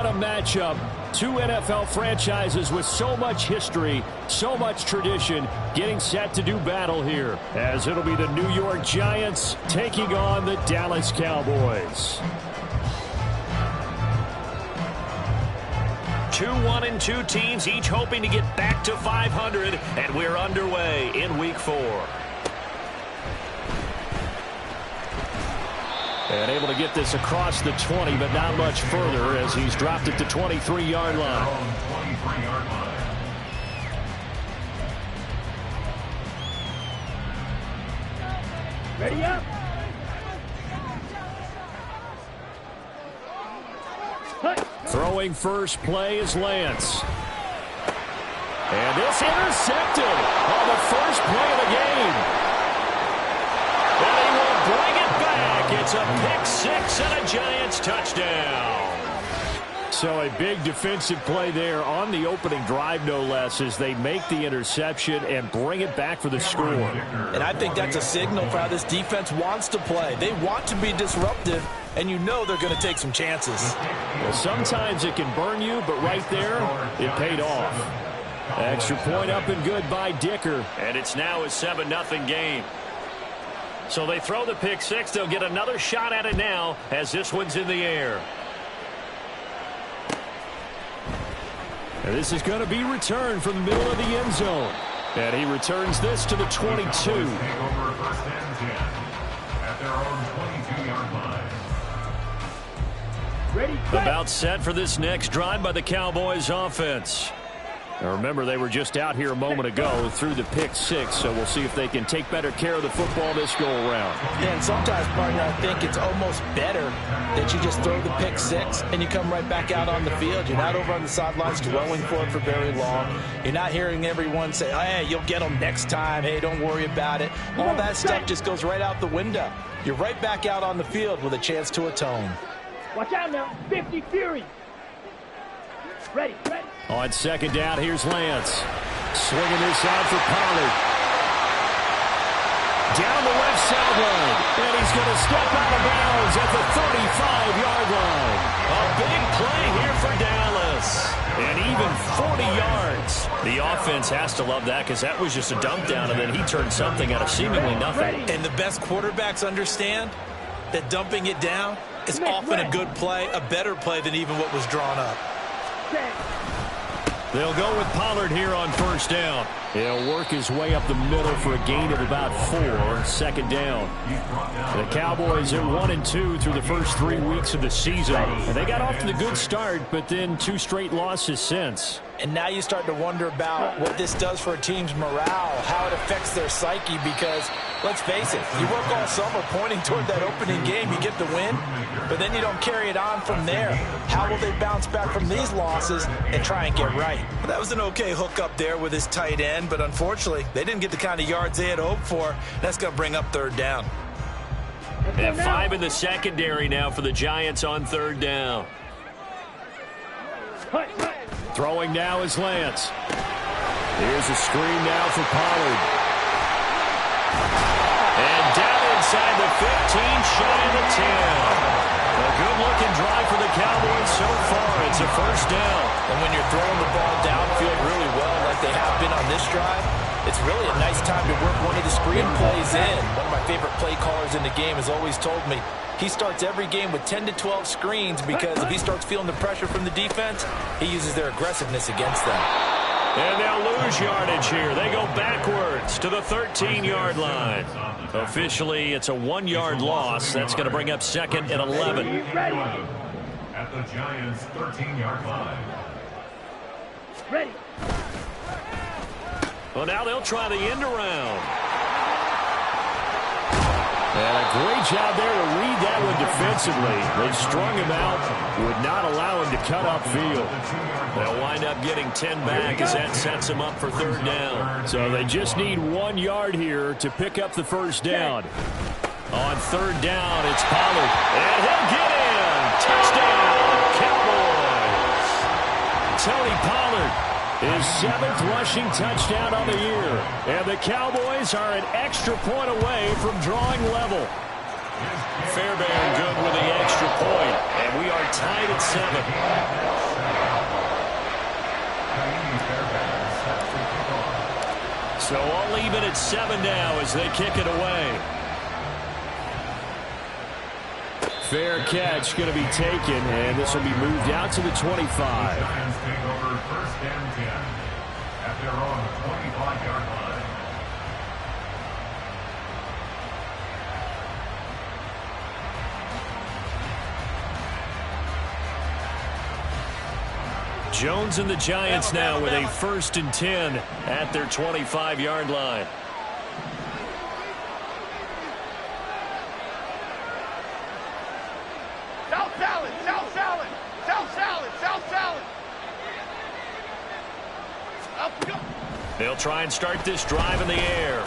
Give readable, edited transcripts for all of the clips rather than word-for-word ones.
What a matchup. Two NFL franchises with so much history, so much tradition, getting set to do battle here, as it'll be the New York Giants taking on the Dallas Cowboys. 2-1-2 teams, each hoping to get back to 500, and we're underway in Week 4. And able to get this across the 20, but not much further as he's dropped it to 23-yard line. Ready up. Throwing first play is Lance. And this intercepted on the first play of the game. And he will bring it back. It's a pick six and a Giants touchdown. So a big defensive play there on the opening drive, no less, as they make the interception and bring it back for the score. And I think that's a signal for how this defense wants to play. They want to be disruptive, and you know they're going to take some chances. Well, sometimes it can burn you, but right there, it paid off. Extra point up and good by Dicker. And it's now a 7-0 game. So they throw the pick six. They'll get another shot at it now as this one's in the air. And this is going to be returned from the middle of the end zone. And he returns this to the 22. About set for this next drive by the Cowboys offense. Now remember, they were just out here a moment ago through the pick six, so we'll see if they can take better care of the football this go-around. Yeah, and sometimes, partner, I think it's almost better that you just throw the pick six and you come right back out on the field. You're not over on the sidelines dwelling for it for very long. You're not hearing everyone say, hey, you'll get them next time. Hey, don't worry about it. All that stuff just goes right out the window. You're right back out on the field with a chance to atone. Watch out now. 50 Fury. Ready, ready. On second down, here's Lance. Swinging this out for Pollard. Down the left sideline. And he's going to step out of bounds at the 35-yard line. A big play here for Dallas. And even 40 yards. The offense has to love that because that was just a dump down, and then he turned something out of seemingly nothing. And the best quarterbacks understand that dumping it down is often a good play, a better play than even what was drawn up. They'll go with Pollard here on first down. He'll work his way up the middle for a gain of about 4. Second down. The Cowboys are 1-2 through the first 3 weeks of the season. And they got off to the good start, but then 2 straight losses since. And now you start to wonder about what this does for a team's morale, how it affects their psyche, because, let's face it, you work all summer pointing toward that opening game, you get the win, but then you don't carry it on from there. How will they bounce back from these losses and try and get right? Well, that was an okay hook up there with his tight end, but unfortunately, they didn't get the kind of yards they had hoped for. That's going to bring up third down. And 5 in the secondary now for the Giants on third down. Throwing now is Lance. Here's a screen now for Pollard. And down inside the 15, shy of the 10. A good-looking drive for the Cowboys so far. It's a first down. And when you're throwing the ball downfield really well like they have been on this drive, it's really a nice time to work one of the screen plays in. One of my favorite play callers in the game has always told me he starts every game with 10 to 12 screens because if he starts feeling the pressure from the defense, he uses their aggressiveness against them. And they'll lose yardage here. They go backwards to the 13-yard line. Officially, it's a 1-yard loss. That's going to bring up second and 11. At the Giants' 13-yard line. Ready. Well, now they'll try the end around. And a great job there to read that one defensively. They strung him out, would not allow him to cut upfield. They'll wind up getting 10 back as that sets them up for third down. So they just need 1 yard here to pick up the first down. On third down, it's Pollard. And he'll get in. Touchdown, Cowboys. Tony Pollard, his 7th rushing touchdown on the year. And the Cowboys are an extra point away from drawing level. Fairbairn good with the extra point, and we are tied at 7. So all even at 7 now as they kick it away. Fair catch going to be taken, and this will be moved out to the 25. Giants take over 1st and 10 at their own 25-yard line. Jones and the Giants now with a 1st and 10 at their 25-yard line. South salad, south salad, south salad, south salad. Up we go. They'll try and start this drive in the air.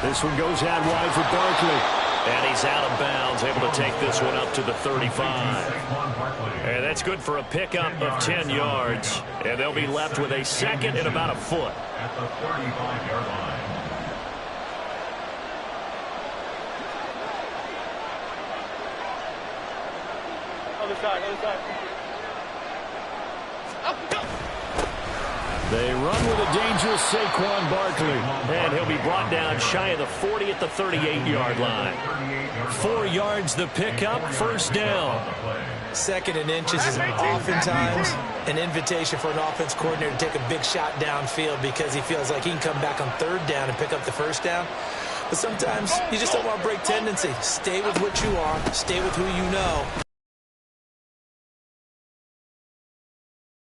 This one goes out wide for Barkley. And he's out of bounds, able to take this one up to the 35. And that's good for a pickup of 10 yards. And they'll be left with a 2nd and about a foot. At the 35-yard line. Other side, other side. Up we go. They run with a dangerous Saquon Barkley. And he'll be brought down shy of the 40 at the 38-yard line. 4 yards the pickup, 1st down. 2nd and inches is oftentimes an invitation for an offense coordinator to take a big shot downfield because he feels like he can come back on 3rd down and pick up the 1st down. But sometimes you just don't want to break tendency. Stay with what you are. Stay with who you know.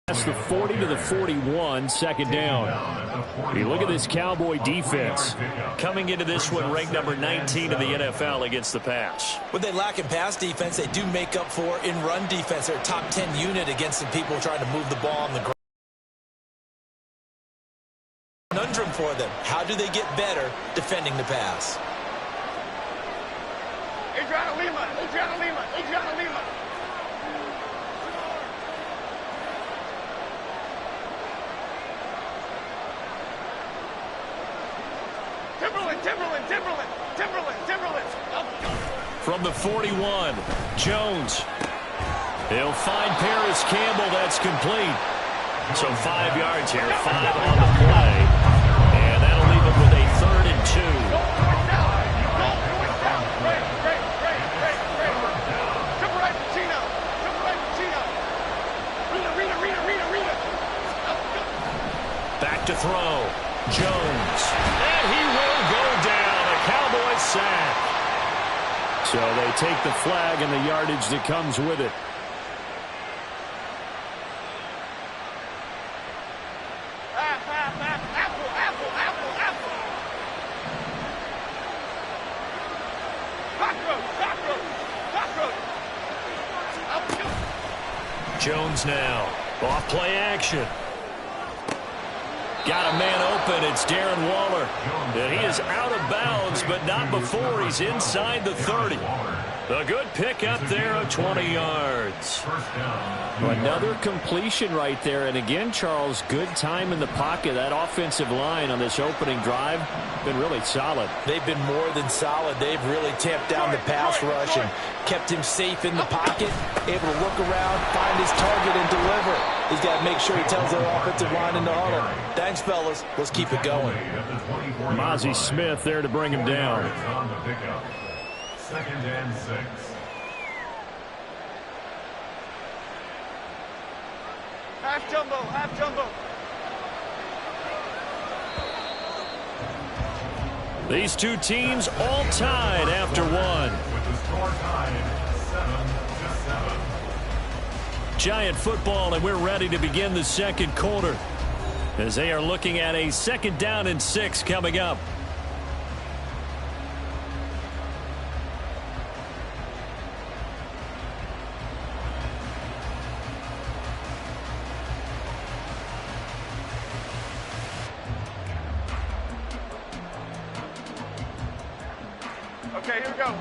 That's the 40 to the 41, 2nd down. You look at this Cowboy defense. Coming into this one, ranked number 19 in the NFL against the pass. What they lack in pass defense, they do make up for in run defense. They're a top 10 unit against some people trying to move the ball on the ground. Conundrum for them. How do they get better defending the pass? Adriana Lima, Adriana Lima, Adriana Lima. Timberland, Timberland, Timberland, Timberland, Timberland. From the 41, Jones. He'll find Paris Campbell. That's complete. So 5 yards here, 5 on the play. And that'll leave him with a 3rd and 2. Back to throw. Jones. And he will go down. A Cowboys sack. So they take the flag and the yardage that comes with it. Jones now. Off play action. Got a man open. It's Darren Waller. And he is out of bounds, but not before he's inside the 30. A good pickup there of 20 yards. Another completion right there. And again, Charles, good time in the pocket. That offensive line on this opening drive been really solid. They've been more than solid. They've really tamped down the pass rush and kept him safe in the pocket, able to look around, find his target, and deliver. He's got to make sure he tells their offensive line in the huddle. Thanks, fellas. Let's keep it going. Mozzie Smith there to bring him down. 2nd and 6. Half jumbo, half jumbo. These two teams all tied after one. With the score tied 7-7. Giant football, and we're ready to begin the 2nd quarter as they are looking at a 2nd down and 6 coming up. Okay, here we go.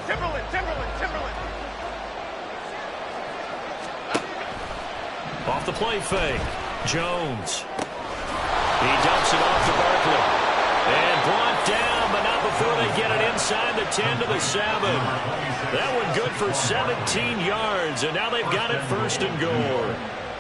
Timberland, Timberland, Timberland. Off the play fake. Jones. He dumps it off to Barkley. And brought down, but not before they get it inside the 10 to the 7. That one good for 17 yards, and now they've got it 1st and goal.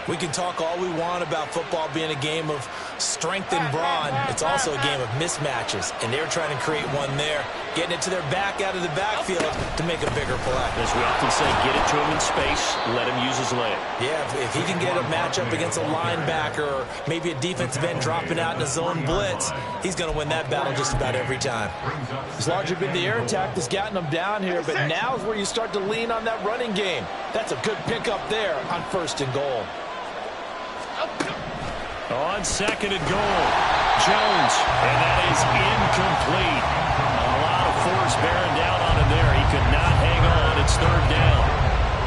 We can talk all we want about football being a game of strength and brawn. It's also a game of mismatches, and they're trying to create one there, getting it to their back out of the backfield to make a bigger play. As we often say, get it to him in space, let him use his leg. Yeah, if he can get a matchup against a linebacker or maybe a defensive end dropping out in a zone blitz, he's going to win that battle just about every time. It's largely been the air attack that's gotten them down here, but now is where you start to lean on that running game. That's a good pickup there on 1st and goal. On 2nd and goal, Jones, and that is incomplete. A lot of force bearing down on him there. He could not hang on. It's 3rd down.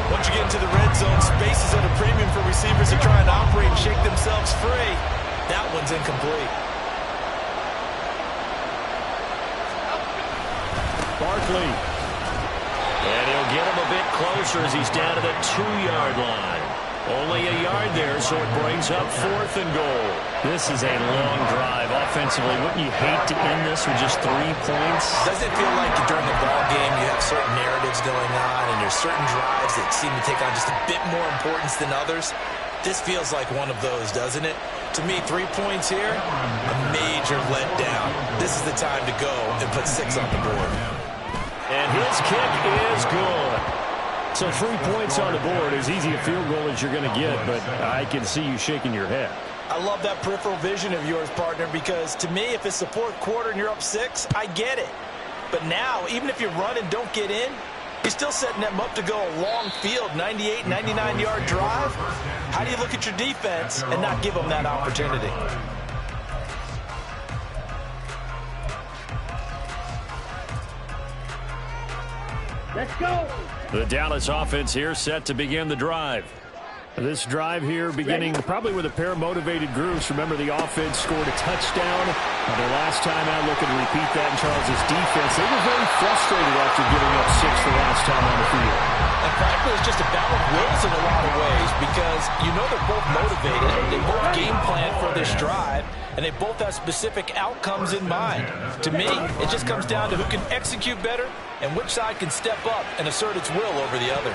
Once you get into the red zone, space is at a premium for receivers to try and operate and shake themselves free. That one's incomplete. Barkley. And he'll get him a bit closer as he's down to the 2-yard line. Only a yard there, so it brings up 4th and goal. This is a long drive offensively. Wouldn't you hate to end this with just 3 points? Doesn't it feel like during the ball game you have certain narratives going on and there's certain drives that seem to take on just a bit more importance than others? This feels like one of those, doesn't it? To me, 3 points here, a major letdown. This is the time to go and put 6 on the board. And his kick is good. So 3 points on the board, as easy a field goal as you're going to get, but I can see you shaking your head. I love that peripheral vision of yours, partner, because to me, if it's the 4th quarter and you're up 6, I get it. But now, even if you run and don't get in, you're still setting them up to go a long field, 98, 99-yard drive. How do you look at your defense and not give them that opportunity? Let's go. The Dallas offense here set to begin the drive. This drive here beginning probably with a pair of motivated groups. Remember, the offense scored a touchdown. Their last time out, looking to repeat that in Charles' defense. They were very frustrated after giving up 6 the last time on the field. And frankly, it's just a battle of wills in a lot of ways because you know they're both motivated. They both game plan for this drive, and they both have specific outcomes in mind. To me, it just comes down to who can execute better and which side can step up and assert its will over the other.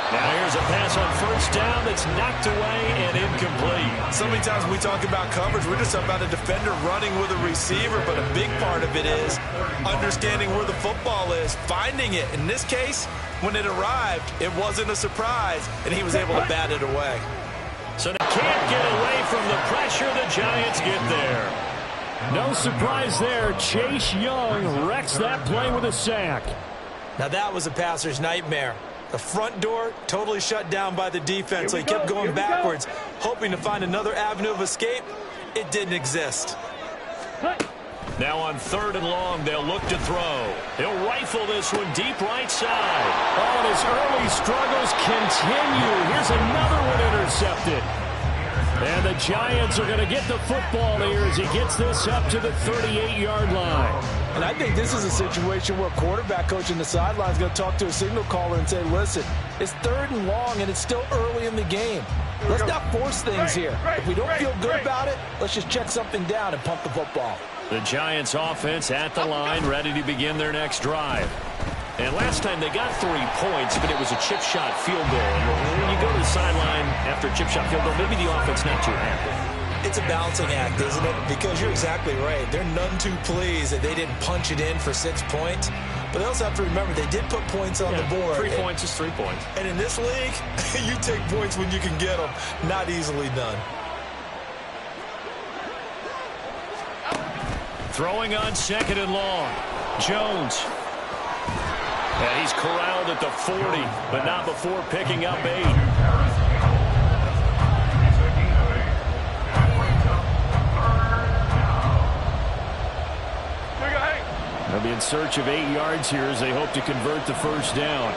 Now here's a pass on 1st down that's knocked away and incomplete. So many times when we talk about coverage, we're just talking about a defender running with a receiver, but a big part of it is understanding where the football is, finding it. In this case, when it arrived, it wasn't a surprise, and he was able to bat it away. So they can't get away from the pressure. The Giants get there. No surprise there. Chase Young wrecks that play with a sack. Now that was a passer's nightmare. The front door totally shut down by the defense, so he kept going backwards, hoping to find another avenue of escape. It didn't exist. Now on 3rd and long, they'll look to throw. He'll rifle this one deep right side. Oh, and his early struggles continue. Here's another one intercepted. And the Giants are going to get the football here as he gets this up to the 38-yard line. And I think this is a situation where quarterback coach in the sideline is going to talk to a signal caller and say, listen, it's 3rd and long and it's still early in the game. Let's not force things here. If we don't feel good about it, let's just check something down and pump the football. The Giants offense at the line, ready to begin their next drive. And last time they got 3 points, but it was a chip shot field goal. And when you go to the sideline after a chip shot field goal, maybe the offense not too happy. It's a balancing act, isn't it? Because you're exactly right. They're none too pleased that they didn't punch it in for 6 points. But they also have to remember they did put points on the board. 3 points is 3 points. And in this league, you take points when you can get them. Not easily done. Throwing on 2nd and long. Jones. And he's corralled at the 40, but not before picking up 8. They'll be in search of 8 yards here as they hope to convert the 1st down.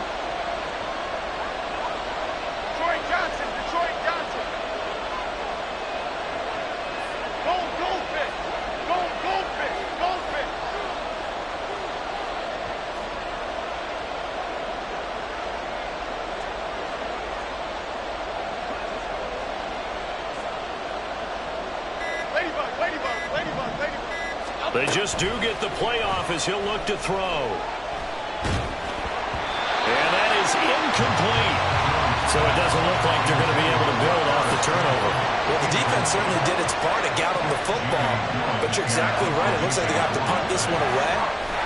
Detroit Johnson. Goldfish. Ladybug. They just do get the playoff as he'll look to throw. And that is incomplete. So it doesn't look like they're going to be able to build off the turnover. Well, the defense certainly did its part to get them the football. But you're exactly right. It looks like they got to punt this one away.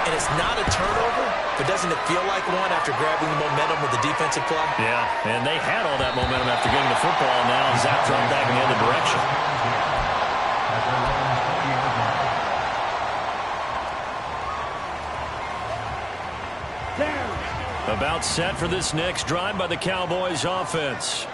And it's not a turnover, but doesn't it feel like one after grabbing the momentum with the defensive play? Yeah, and they had all that momentum after getting the football. Now Zach dropped back in the other direction. About set for this next drive by the Cowboys offense.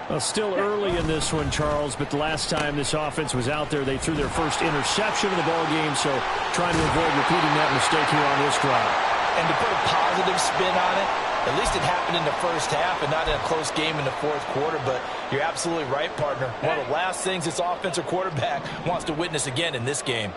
Well, still early in this one, Charles, but the last time this offense was out there, they threw their first interception of the ball game, so trying to avoid repeating that mistake here on this drive. And to put a positive spin on it, at least it happened in the first half and not in a close game in the fourth quarter, but you're absolutely right, partner. One of the last things this offensive quarterback wants to witness again in this game.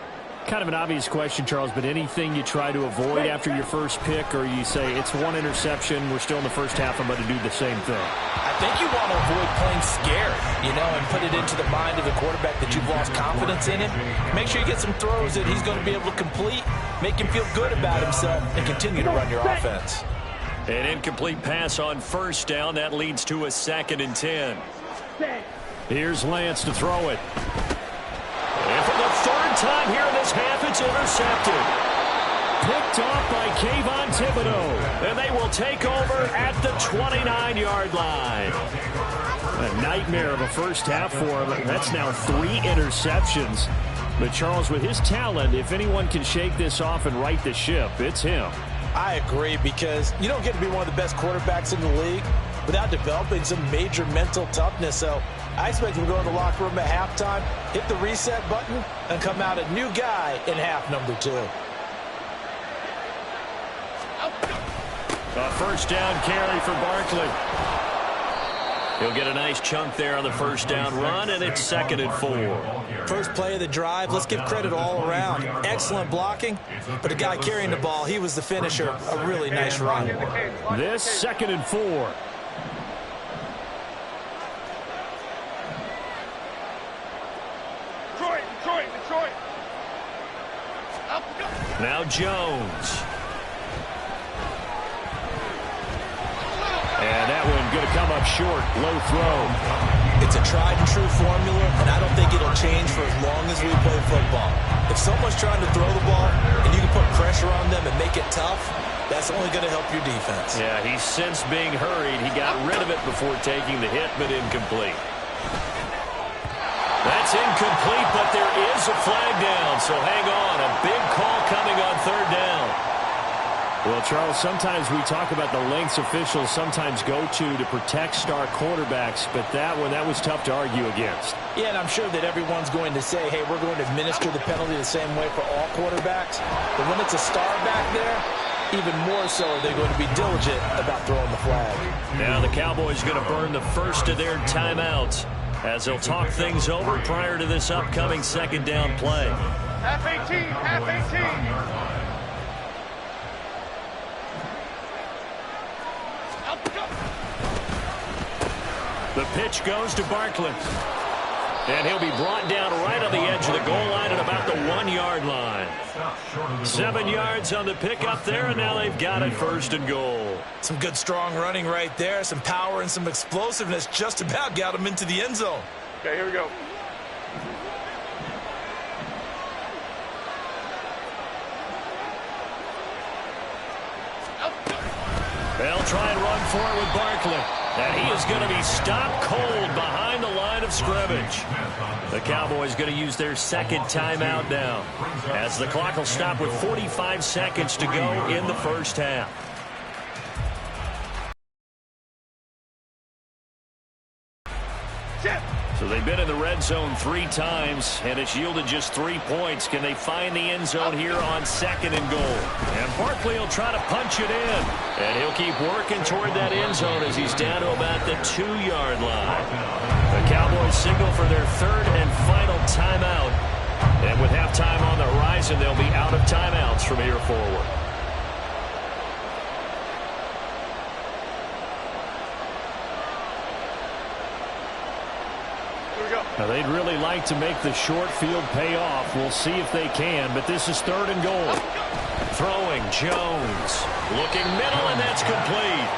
Kind of an obvious question, Charles, but anything you try to avoid after your first pick, or you say it's one interception, we're still in the first half, I'm going to do the same thing? I think you want to avoid playing scared, and put it into the mind of the quarterback that you've lost confidence in him. Make sure you get some throws that he's going to be able to complete, make him feel good about himself, and continue to run your offense. An incomplete pass on first down. That leads to a 2nd and 10. Here's Lance to throw it. And for the third time here in this half, it's intercepted. Picked off by Kayvon Thibodeau. And they will take over at the 29-yard line. A nightmare of a first half for him. That's now 3 interceptions. But Charles, with his talent, if anyone can shake this off and right the ship, it's him. I agree, because you don't get to be one of the best quarterbacks in the league without developing some major mental toughness. So I expect him to go in the locker room at halftime, hit the reset button, and come out a new guy in half number 2. A first down carry for Barkley. He'll get a nice chunk there on the first down run, and it's 2nd and 4. First play of the drive, let's give credit all around. Excellent blocking, but the guy carrying the ball, he was the finisher. A really nice run. This 2nd and 4. Detroit. Now Jones. And that one going to come up short. Low throw. It's a tried-and-true formula, and I don't think it'll change for as long as we play football. If someone's trying to throw the ball and you can put pressure on them and make it tough, that's only going to help your defense. Yeah, he's since being hurried. He got rid of it before taking the hit, but incomplete. That's incomplete, but there is a flag down, so hang on. A big call coming on 3rd down. Well, Charles, sometimes we talk about the lengths officials sometimes go to protect star quarterbacks, but that was tough to argue against. Yeah, and I'm sure that everyone's going to say, hey, we're going to administer the penalty the same way for all quarterbacks. But when it's a star back there, even more so are they going to be diligent about throwing the flag. Now the Cowboys going to burn the first of their timeouts as they'll talk things over prior to this upcoming 2nd down play. Half 18. The pitch goes to Barkley. And he'll be brought down right on the edge of the goal line at about the 1-yard line. 7 yards on the pickup there, and now they've got it 1st and goal. Some good strong running right there. Some power and some explosiveness just about got him into the end zone. Okay, here we go. They'll try and run for it with Barkley. And he is going to be stopped cold behind the line of scrimmage. The Cowboys going to use their 2nd timeout now, as the clock will stop with 45 seconds to go in the first half. So they've been in the red zone 3 times, and it's yielded just 3 points. Can they find the end zone here on 2nd and goal? And Barkley will try to punch it in. And he'll keep working toward that end zone as he's down to about the 2-yard line. The Cowboys signal for their 3rd and final timeout. And with halftime on the horizon, they'll be out of timeouts from here forward. Now, they'd really like to make the short field pay off. We'll see if they can, but this is 3rd and goal. Throwing, Jones. Looking middle, and that's complete.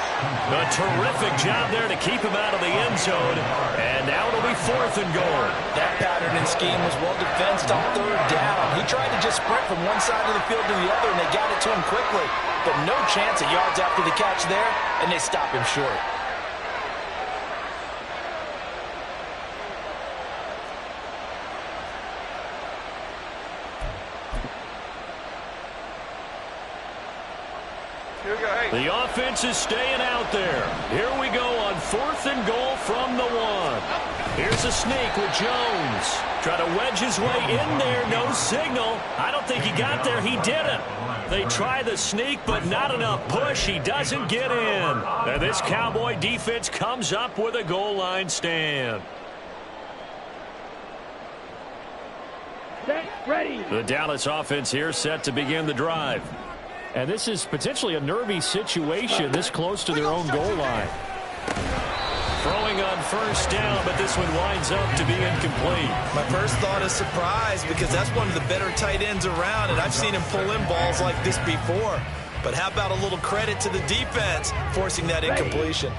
A terrific job there to keep him out of the end zone. And now it'll be 4th and goal. That pattern and scheme was well defensed on 3rd down. He tried to just sprint from one side of the field to the other, and they got it to him quickly. But no chance of yards after the catch there, and they stop him short. The offense is staying out there. Here we go on 4th and goal from the 1. Here's a sneak with Jones. Try to wedge his way in there. No signal. I don't think he got there. He didn't. They try the sneak, but not enough push. He doesn't get in. And this Cowboy defense comes up with a goal line stand. Set, ready. The Dallas offense here set to begin the drive. And this is potentially a nervy situation this close to their own goal line. Throwing on 1st down, but this one winds up to be incomplete. My first thought is surprise, because that's one of the better tight ends around, and I've seen him pull in balls like this before. But how about a little credit to the defense forcing that incompletion?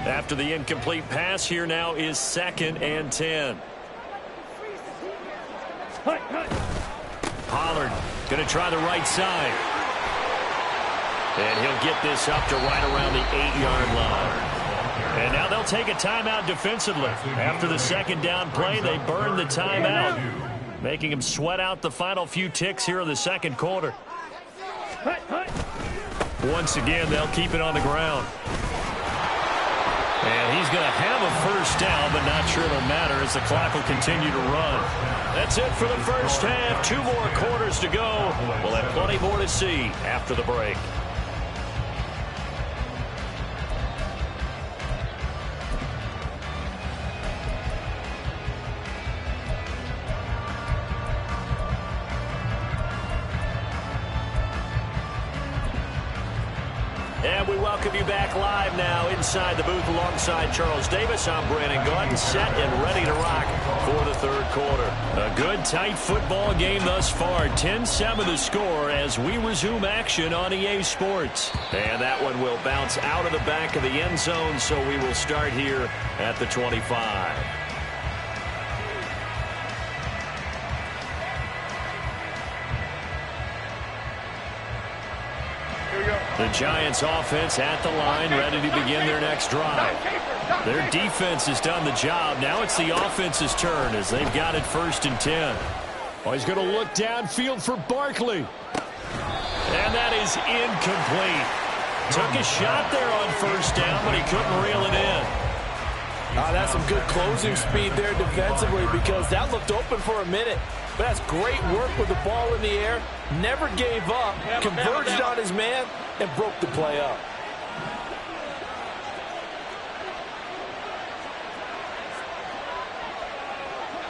After the incomplete pass, here now is 2nd and 10. Pollard going to try the right side. And he'll get this up to right around the 8-yard line. And now they'll take a timeout defensively. After the 2nd down play, they burn the timeout, making them sweat out the final few ticks here in the 2nd quarter. Once again, they'll keep it on the ground. And he's going to have a 1st down, but not sure it'll matter as the clock will continue to run. That's it for the 1st half. 2 more quarters to go. We'll have plenty more to see after the break. And we welcome you back live now inside the booth alongside Charles Davis. I'm Brandon Gordon, set and ready to rock for the 3rd quarter. A good, tight football game thus far. 10-7 the score as we resume action on EA Sports. And that one will bounce out of the back of the end zone, so we will start here at the 25. The Giants offense at the line, ready to begin their next drive. Their defense has done the job. Now it's the offense's turn as they've got it 1st and 10. Oh, he's going to look downfield for Barkley. And that is incomplete. Took a shot there on 1st down, but he couldn't reel it in. That's some good closing speed there defensively, because that looked open for a minute. But that's great work with the ball in the air. Never gave up, converged on his man, and broke the play up.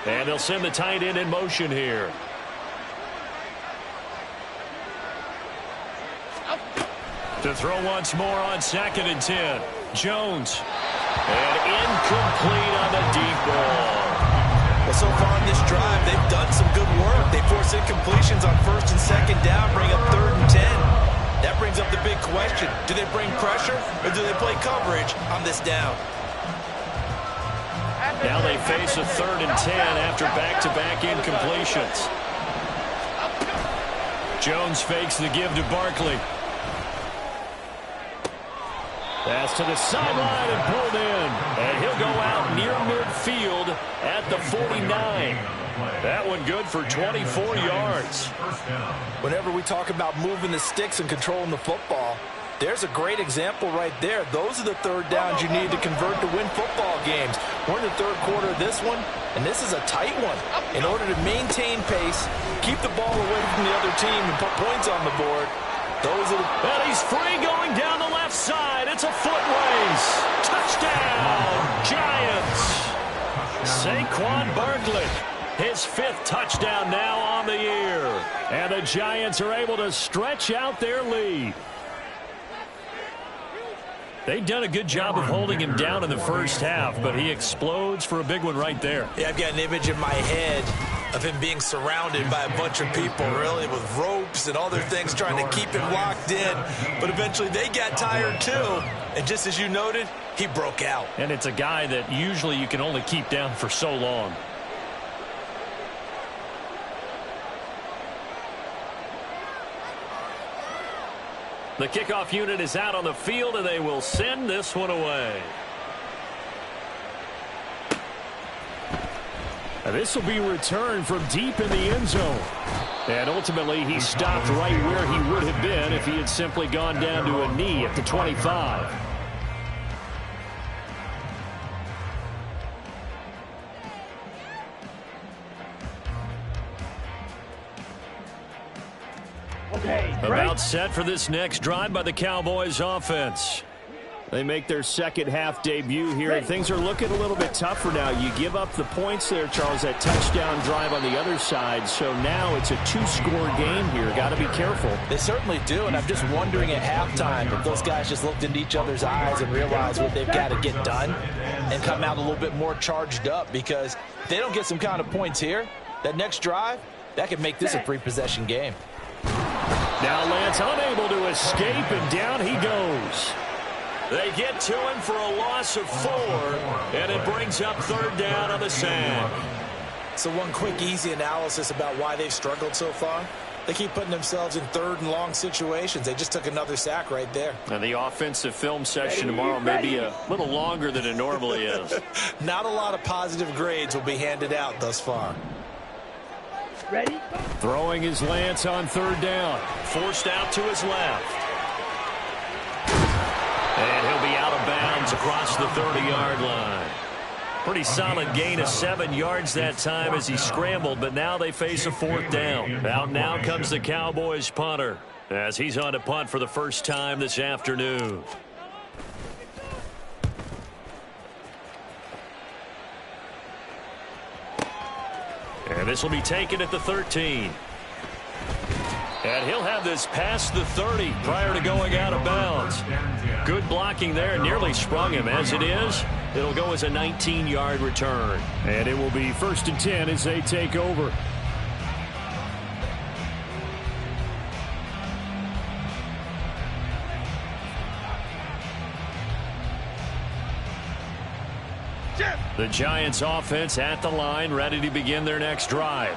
And they'll send the tight end in motion here. To throw once more on 2nd and 10. Jones. And incomplete on the deep ball. Well, so far in this drive, they've done some good work. They force incompletions on 1st and 2nd down, bring up 3rd and 10. That brings up the big question. Do they bring pressure, or do they play coverage on this down? Now they face a 3rd and 10 after back-to-back incompletions. Jones fakes the give to Barkley. Pass to the sideline and pulled in. And he'll go out near midfield at the 49. That one good for 24 yards. Whenever we talk about moving the sticks and controlling the football, there's a great example right there. Those are the 3rd downs you need to convert to win football games. We're in the 3rd quarter of this one, and this is a tight one. In order to maintain pace, keep the ball away from the other team, and put points on the board, those are the... And he's free going down the left side. It's a foot race. Touchdown, Giants. Saquon Barkley, his 5th touchdown now on the year. And the Giants are able to stretch out their lead. They've done a good job of holding him down in the first half, but he explodes for a big one right there. Yeah, I've got an image in my head of him being surrounded by a bunch of people, really, with ropes and other things trying to keep him locked in. But eventually they got tired too. And just as you noted, he broke out. And it's a guy that usually you can only keep down for so long. The kickoff unit is out on the field, and they will send this one away. And this will be returned from deep in the end zone. And ultimately, he stopped right where he would have been if he had simply gone down to a knee at the 25. About set for this next drive by the Cowboys offense. They make their second half debut here, and things are looking a little bit tougher now. You give up the points there, Charles, that touchdown drive on the other side, so now it's a two-score game here. Got to be careful. They certainly do, and I'm just wondering at halftime if those guys just looked into each other's eyes and realized what they've got to get done and come out a little bit more charged up, because if they don't get some kind of points here, that next drive, that could make this a three-possession game. Now Lance unable to escape, and down he goes. They get to him for a loss of 4, and it brings up third down on the sack. So one quick, easy analysis about why they've struggled so far. They keep putting themselves in third and long situations. They just took another sack right there. And the offensive film session tomorrow may be a little longer than it normally is. Not a lot of positive grades will be handed out thus far. Ready? Throwing his Lance on third down. Forced out to his left. And he'll be out of bounds across the 30-yard line. Pretty solid gain of 7 yards that time as he scrambled, but now they face a fourth down. Out now comes the Cowboys punter as he's on to punt for the first time this afternoon. And this will be taken at the 13. And he'll have this past the 30 prior to going out of bounds. Good blocking there, nearly sprung him. As it is, it'll go as a 19-yard return. And it will be 1st and 10 as they take over. The Giants offense at the line, ready to begin their next drive.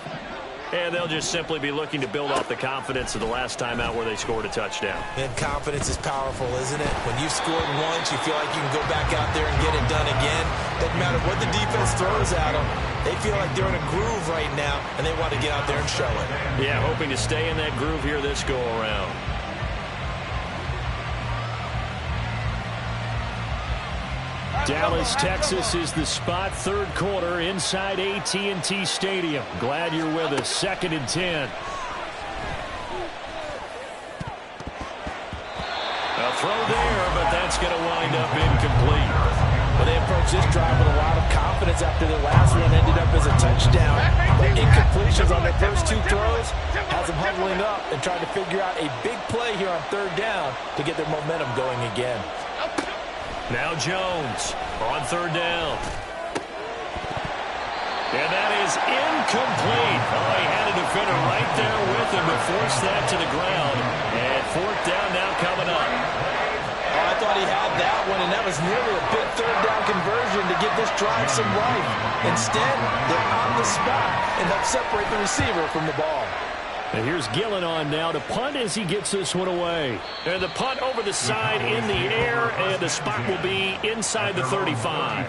And they'll just simply be looking to build off the confidence of the last time out where they scored a touchdown. And confidence is powerful, isn't it? When you've scored once, you feel like you can go back out there and get it done again. Doesn't matter what the defense throws at them. They feel like they're in a groove right now, and they want to get out there and show it. Yeah, hoping to stay in that groove here this go-around. Dallas, Texas is the spot, third quarter inside AT&T Stadium. Glad you're with us. 2nd and 10. A throw there, but that's going to wind up incomplete. Well, they approached this drive with a lot of confidence after the last one ended up as a touchdown. But incompletions on their first 2 throws has them huddling up and trying to figure out a big play here on third down to get their momentum going again. Now Jones on third down. And that is incomplete. Oh, he had a defender right there with him to force that to the ground. And fourth down now coming up. Oh, I thought he had that one, and that was nearly a big third down conversion to give this drive some life. Instead, they're on the spot and help separate the receiver from the ball. And here's Gillen on now to punt as he gets this one away. And the punt over the side in the air, and the spot will be inside the 35.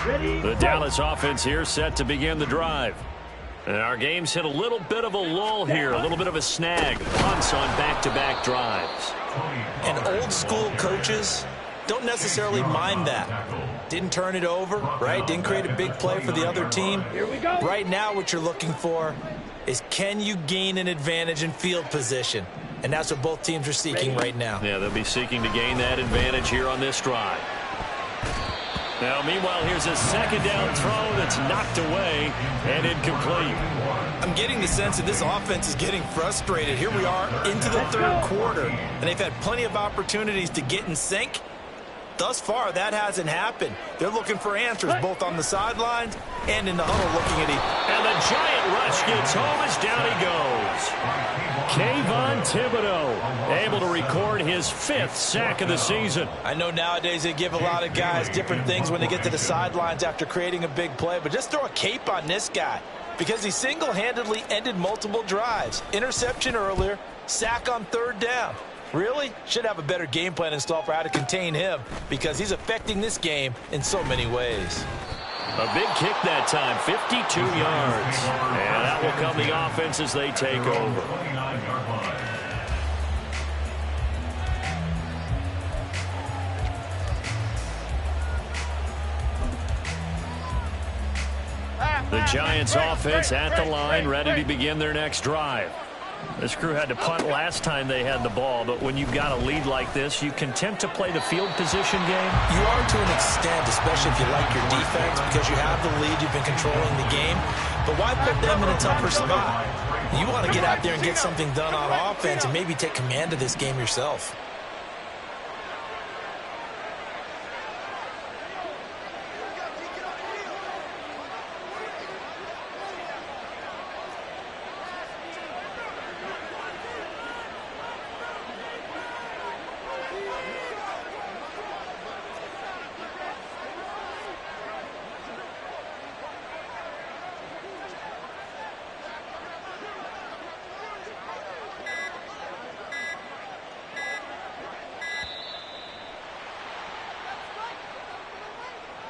Ready? The Dallas offense here set to begin the drive. And our game's hit a little bit of a lull here, a little bit of a snag. Punts on back-to-back drives. And old-school coaches don't necessarily mind that. Didn't turn it over, right? Didn't create a big play for the other team. Here we go. Right now, what you're looking for is, can you gain an advantage in field position? And that's what both teams are seeking right now. Yeah, they'll be seeking to gain that advantage here on this drive. Now, meanwhile, here's a second down throw that's knocked away and incomplete. I'm getting the sense that this offense is getting frustrated. Here we are into the third quarter, and they've had plenty of opportunities to get in sync. Thus far, that hasn't happened. They're looking for answers both on the sidelines and in the huddle looking at And the giant rush gets home as down he goes. Kayvon Thibodeau able to record his 5th sack of the season. I know nowadays they give a lot of guys different things when they get to the sidelines after creating a big play, but just throw a cape on this guy because he single-handedly ended multiple drives. Interception earlier, sack on 3rd down. Really? Should have a better game plan installed for how to contain him because he's affecting this game in so many ways. A big kick that time, 52 yards. And that will come the offense as they take over. 29-yard line. The Giants offense at the line, ready to begin their next drive. This crew had to punt last time they had the ball, but when you've got a lead like this, you can tempt to play the field position game. You are to an extent, especially if you like your defense, because you have the lead, you've been controlling the game. But why put them in a tougher spot? You want to get out there and get something done on offense and maybe take command of this game yourself.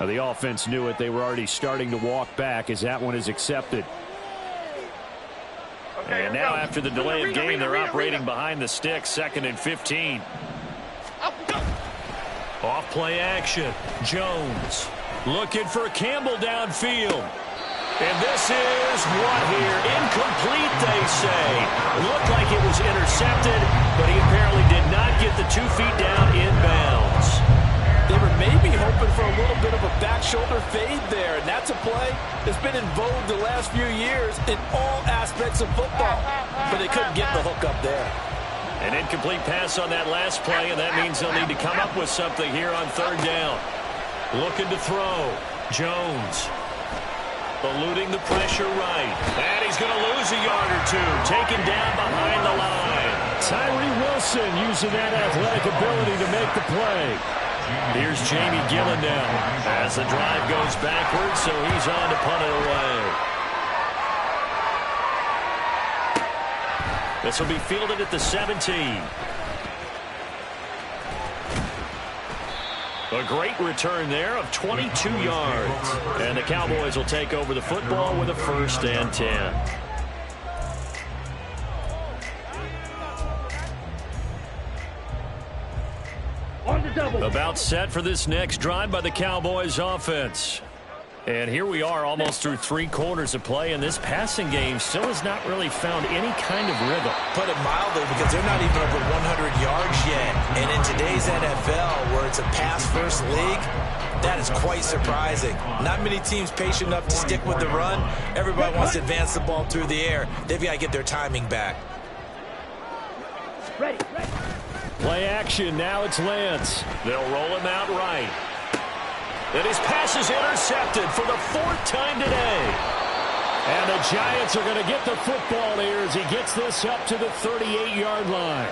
The offense knew it. They were already starting to walk back as that one is accepted. And now after the delay of game, they're operating behind the sticks, 2nd and 15. Off play action. Jones looking for Campbell downfield. And this is what here? Incomplete, they say. Looked like it was intercepted, but he apparently did not get the 2 feet down inbounds. They were maybe hoping for a little bit of a back shoulder fade there, and that's a play that's been in vogue the last few years in all aspects of football. But they couldn't get the hook up there. An incomplete pass on that last play, and that means they'll need to come up with something here on 3rd down. Looking to throw. Jones eluding the pressure right. And he's going to lose a yard or 2. Taken down behind the line. Tyree Wilson using that athletic ability to make the play. Here's Jamie Gillen now as the drive goes backwards, so he's on to punt it away. This will be fielded at the 17. A great return there of 22 yards. And the Cowboys will take over the football with a 1st and 10. About set for this next drive by the Cowboys offense. And here we are almost through 3 quarters of play, and this passing game still has not really found any kind of rhythm. Put it mildly, because they're not even over 100 yards yet. And in today's NFL, where it's a pass-first league, that is quite surprising. Not many teams patient enough to stick with the run. Everybody wants to advance the ball through the air. They've got to get their timing back. Ready. Play action. Now it's Lance. They'll roll him out right. And his pass is intercepted for the 4th time today. And the Giants are going to get the football here as he gets this up to the 38-yard line.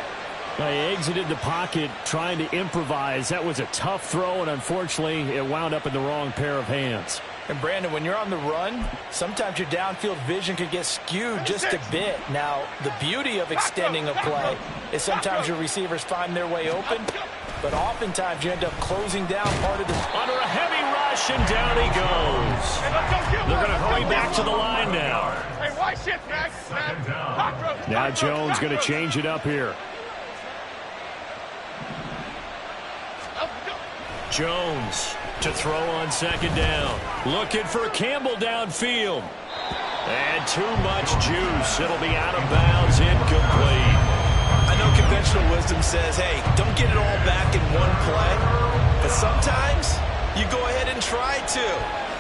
They exited the pocket trying to improvise. That was a tough throw, and unfortunately, it wound up in the wrong pair of hands. And, Brandon, when you're on the run, sometimes your downfield vision can get skewed just a bit. Now, the beauty of extending a play is sometimes your receivers find their way open, but oftentimes you end up closing down part of the... Under a heavy rush, and down he goes. They're going to hurry back to the line now. Hey, why shift, Max? Now Jones going to change it up here. Jones to throw on 2nd down. Looking for Campbell downfield. And too much juice. It'll be out of bounds, incomplete. I know conventional wisdom says, hey, don't get it all back in one play. But sometimes you go ahead and try to.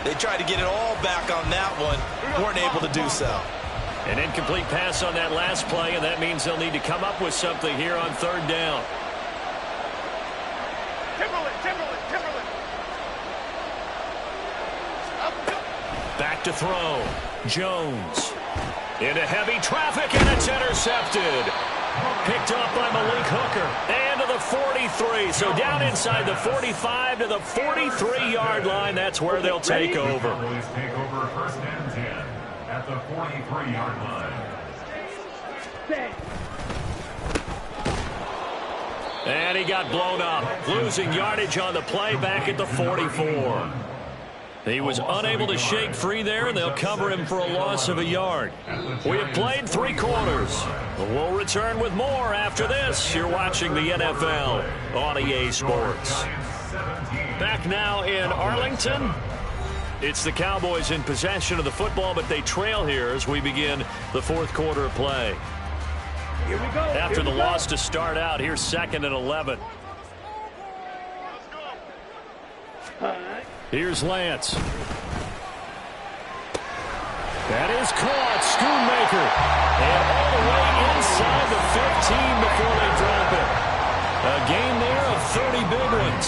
They tried to get it all back on that one. Weren't able to do so. An incomplete pass on that last play, and that means they'll need to come up with something here on third down. Timberland. Back to throw. Jones. Into heavy traffic, and it's intercepted. Picked up by Malik Hooker. And to the 43. So down inside the 45 to the 43-yard line. That's where they'll take over. Cowboys take over first and 10 at the 43-yard line. And he got blown up. Losing yardage on the play back at the 44. He was unable to shake free there, and they'll cover him for a loss of a yard. We have played 3 quarters. We'll return with more after this. You're watching the NFL on EA Sports. Back now in Arlington. It's the Cowboys in possession of the football, but they trail here as we begin the fourth quarter of play. Here we go. After the loss to start out, here's 2nd and 11. Here's Lance. That is caught. Schoonmaker. And all the way inside the 15 before they drop it. A game there of 30 big ones.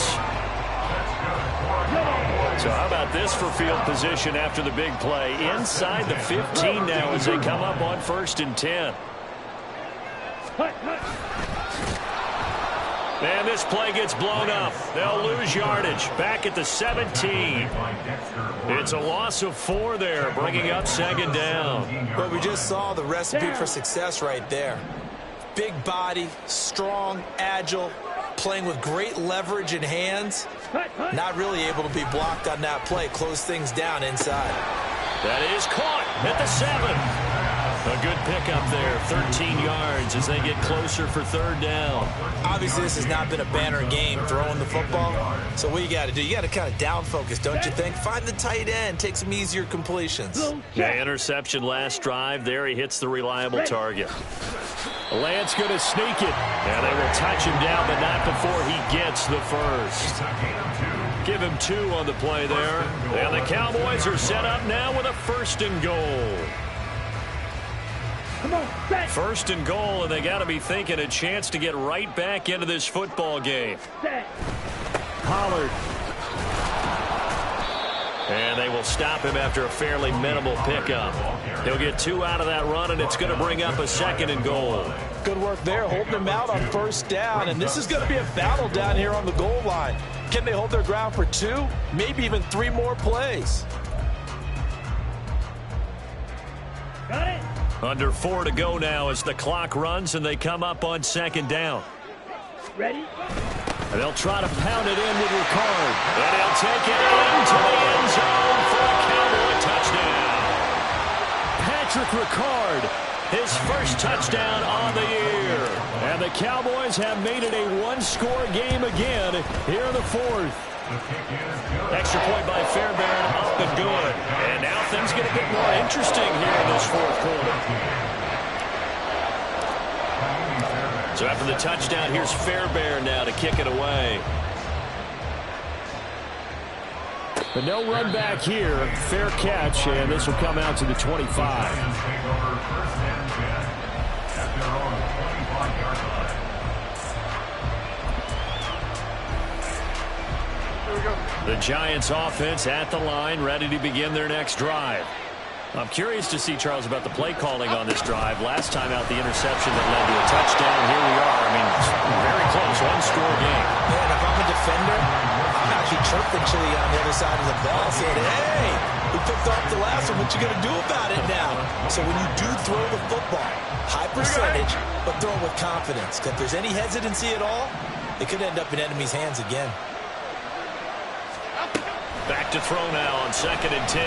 So how about this for field position after the big play? Inside the 15 now as they come up on 1st and 10. And this play gets blown up. They'll lose yardage. Back at the 17. It's a loss of 4 there, bringing up 2nd down. But we just saw the recipe for success right there. Big body, strong, agile, playing with great leverage in hands. Not really able to be blocked on that play. Close things down inside. That is caught at the 7. A good pickup there, 13 yards as they get closer for 3rd down. Obviously, this has not been a banner game throwing the football. So what you got to do, you got to kind of down focus, don't you think? Find the tight end, take some easier completions. Yeah, interception last drive. There he hits the reliable target. Lance going to sneak it. And they will touch him down, but not before he gets the first. Give him 2 on the play there. And the Cowboys are set up now with a 1st and goal. 1st and goal, and they got to be thinking a chance to get right back into this football game. Pollard. And they will stop him after a fairly minimal pickup. He'll get 2 out of that run, and it's going to bring up a 2nd and goal. Good work there, holding them out on 1st down, and this is going to be a battle down here on the goal line. Can they hold their ground for 2, maybe even 3 more plays? Got it. Under 4 to go now as the clock runs and they come up on 2nd down. Ready? And they'll try to pound it in with Ricard. And he'll take it into the end zone for a Cowboy touchdown. Patrick Ricard, his first touchdown on the year. And the Cowboys have made it a 1-score game again here in the 4th. Extra point by Fairbairn, up and good. And now things get a bit more interesting here in this 4th quarter. So after the touchdown, here's Fairbairn now to kick it away. But no run back here. Fair catch, and this will come out to the 25. The Giants offense at the line, ready to begin their next drive. I'm curious to see, Charles, about the play calling on this drive. Last time out, the interception that led to a touchdown. Here we are. I mean, very close, 1-score game. Yeah, and if I'm a defender, I'm actually chirping Chili on the other side of the ball, saying, hey, we picked off the last one. What you going to do about it now? So when you do throw the football, high percentage, but throw it with confidence. If there's any hesitancy at all, it could end up in enemy's hands again. Back to throw now on 2nd and 10.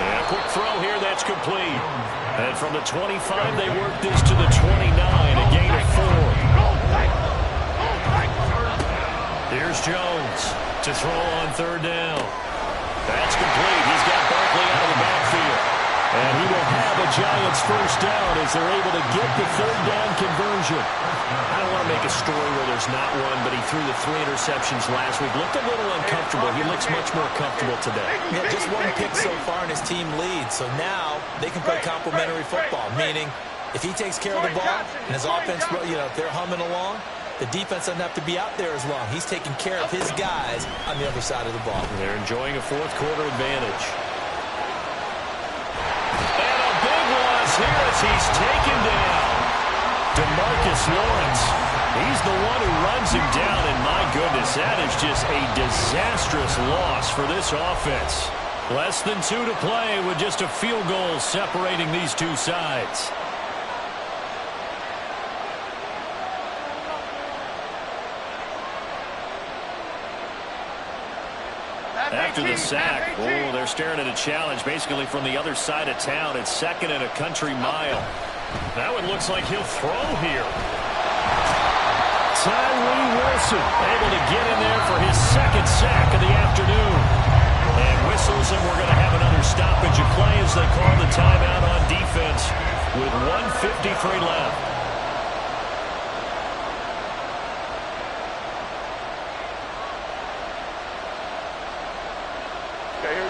And a quick throw here, that's complete. And from the 25, they work this to the 29, a gain of 4. Here's Jones to throw on 3rd down. That's complete. He's got Barkley out of the backfield. And he will have a Giants first down as they're able to get the third down conversion. I don't want to make a story where there's not one, but he threw the 3 interceptions last week. Looked a little uncomfortable. He looks much more comfortable today. Yeah, just one pick so far and his team leads. So now they can play complementary football, meaning if he takes care of the ball and his offense, if they're humming along, the defense doesn't have to be out there as long. He's taking care of his guys on the other side of the ball. They're enjoying a fourth quarter advantage. Here as he's taken down. DeMarcus Lawrence. He's the one who runs him down, and my goodness, that is just a disastrous loss for this offense. Less than 2 to play with just a field goal separating these two sides. After the sack, they're staring at a challenge basically from the other side of town. It's 2nd and a country mile. That one looks like he'll throw here. Tyree Wilson able to get in there for his 2nd sack of the afternoon. And whistles, and we're going to have another stoppage of play as they call the timeout on defense with 1:53 left.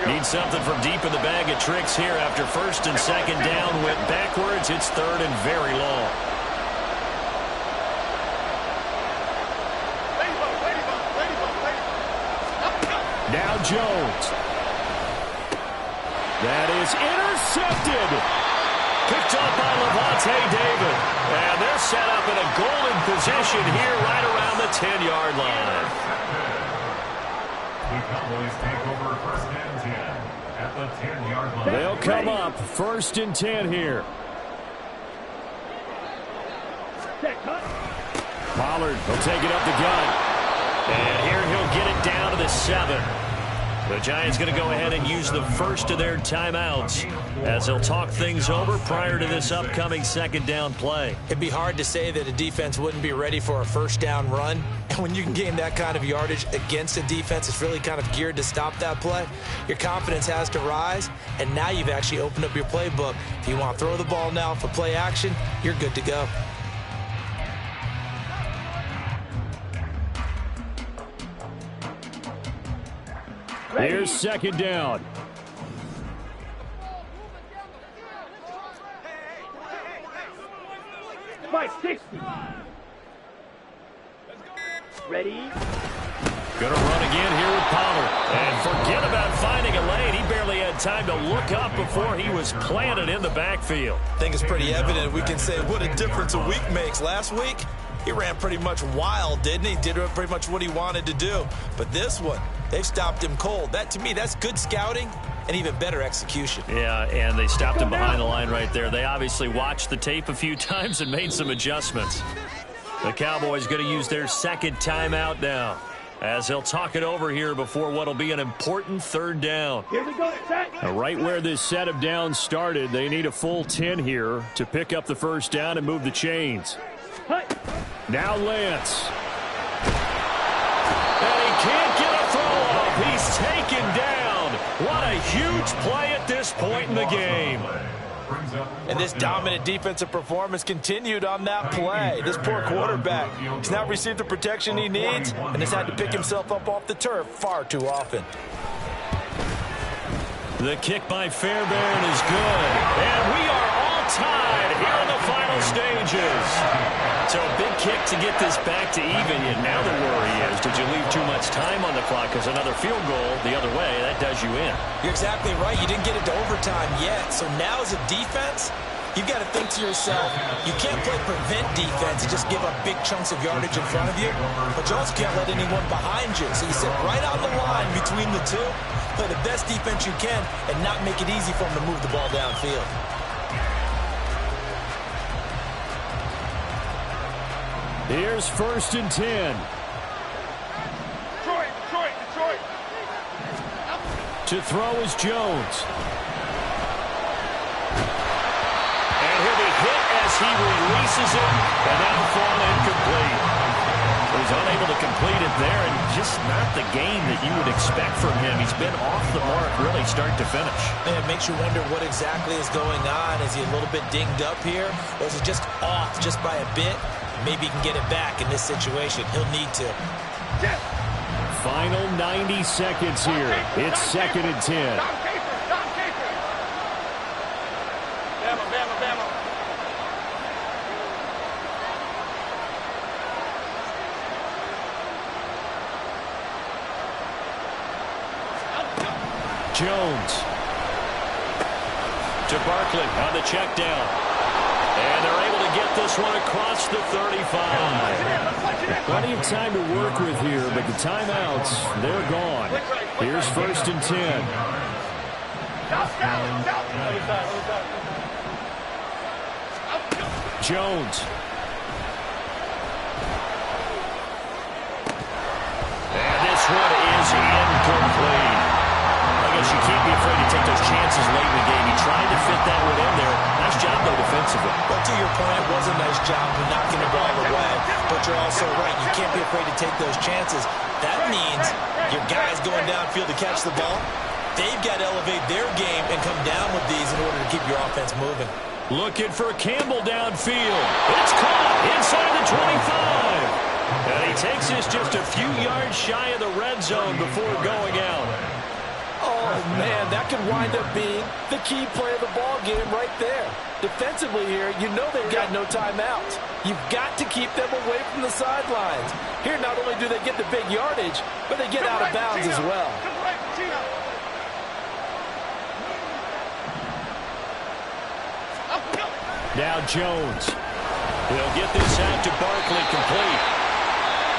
Need something from deep in the bag of tricks here after 1st and 2nd down. Went backwards. It's 3rd and very long. Now Jones. That is intercepted. Picked up by Levante David. And they're set up in a golden position here right around the 10-yard line. The Cowboys take over 1st and 10 at the 10-yard line. They'll come up 1st and 10 here. Pollard will take it up the gut. And here he'll get it down to the 7. The Giants going to go ahead and use the first of their timeouts as they'll talk things over prior to this upcoming 2nd down play. It'd be hard to say that a defense wouldn't be ready for a 1st down run. And when you can gain that kind of yardage against a defense that's really kind of geared to stop that play, your confidence has to rise, and now you've actually opened up your playbook. If you want to throw the ball now for play action, you're good to go. Here's 2nd down. Mike, 60. Ready? Gonna run again here with Pollard. And forget about finding a lane. He barely had time to look up before he was planted in the backfield. I think it's pretty evident. We can say what a difference a week makes. Last week, he ran pretty much wild, didn't he? Did pretty much what he wanted to do. But this one, they've stopped him cold. That, to me, that's good scouting and even better execution. Yeah, and they stopped him behind the line right there. They obviously watched the tape a few times and made some adjustments. The Cowboys going to use their 2nd timeout now as they'll talk it over here before what will be an important 3rd down. Here we go, set. Now, right where this set of downs started, they need a full 10 here to pick up the 1st down and move the chains. Now Lance. And he can't get a throw off. He's taken down. What a huge play at this point in the game. And this dominant defensive performance continued on that play. This poor quarterback has not received the protection he needs and has had to pick himself up off the turf far too often. The kick by Fairbairn is good. And we are all tied here in the final stages. So a big kick to get this back to even. And now the worry is, did you leave too much time on the clock? Because another field goal the other way, that does you in. You're exactly right. You didn't get it to overtime yet. So now as a defense, you've got to think to yourself, you can't play prevent defense and just give up big chunks of yardage in front of you. But you also can't let anyone behind you. So you sit right on the line between the two, play the best defense you can, and not make it easy for them to move the ball downfield. Here's 1st and 10. Detroit. To throw is Jones. And he'll be hit as he releases it, and that'll fall incomplete. There's unable to complete it there, and just not the game that you would expect from him. He's been off the mark really start to finish. And it makes you wonder what exactly is going on. Is he a little bit dinged up here, or is he just off just by a bit? Maybe he can get it back in this situation. He'll need to. Final 90 seconds here. It's 2nd and 10. Jones to Barkley on the check down. And they're able to get this one across the 35. Plenty of time to work with here, but the timeouts, they're gone. Here's 1st and 10. Jones. And this one is incomplete. I guess you can't be afraid to take those chances late in the game. He tried to fit that one in there. Nice job, though, defensively. Well, to your point, it was a nice job of knocking the ball away. But you're also right. You can't be afraid to take those chances. That means your guys going downfield to catch the ball, they've got to elevate their game and come down with these in order to keep your offense moving. Looking for Campbell downfield. It's caught inside the 25. And he takes this just a few yards shy of the red zone before going out. Oh, man, that could wind up being the key play of the ball game right there. Defensively here, you know they've got no timeouts. You've got to keep them away from the sidelines. Here, not only do they get the big yardage, but they get out of bounds as well. Now Jones. He'll get this out to Barkley complete.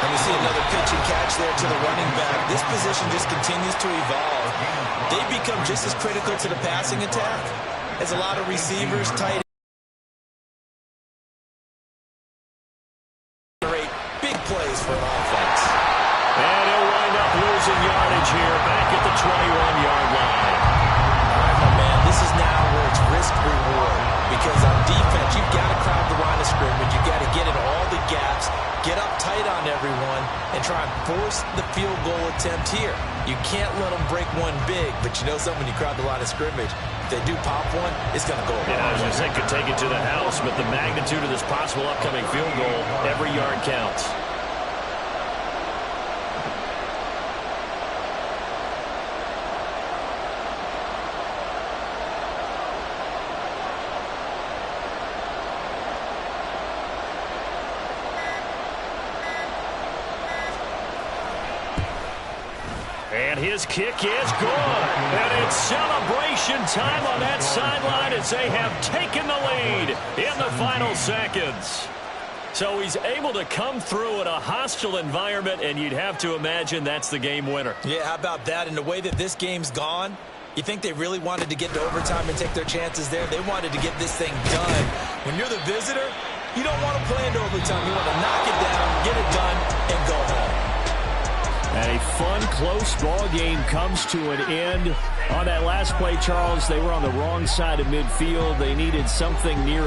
And we see another pitch and catch there to the running back. This position just continues to evolve. They become just as critical to the passing attack as a lot of receivers, tight ends. Big plays for an offense. And he'll wind up losing yardage here back at the 21-yard line. All right, my man, this is now where it's risk-reward. Because on defense, you've got to crowd the line of scrimmage. You've got to get in all the gaps, get up tight on everyone, and try and force the field goal attempt here. You can't let them break one big, but you know something, when you crowd the line of scrimmage, if they do pop one, it's going to go. Yeah, I was going to say, could take it to the house, but the magnitude of this possible upcoming field goal, every yard counts. And his kick is good. And it's celebration time on that sideline as they have taken the lead in the final seconds. So he's able to come through in a hostile environment, and you'd have to imagine that's the game winner. Yeah, how about that? And the way that this game's gone, you think they really wanted to get to overtime and take their chances there? They wanted to get this thing done. When you're the visitor, you don't want to play into overtime. You want to knock it down, get it done, and go home. And a fun, close ball game comes to an end. On that last play, Charles, they were on the wrong side of midfield. They needed something near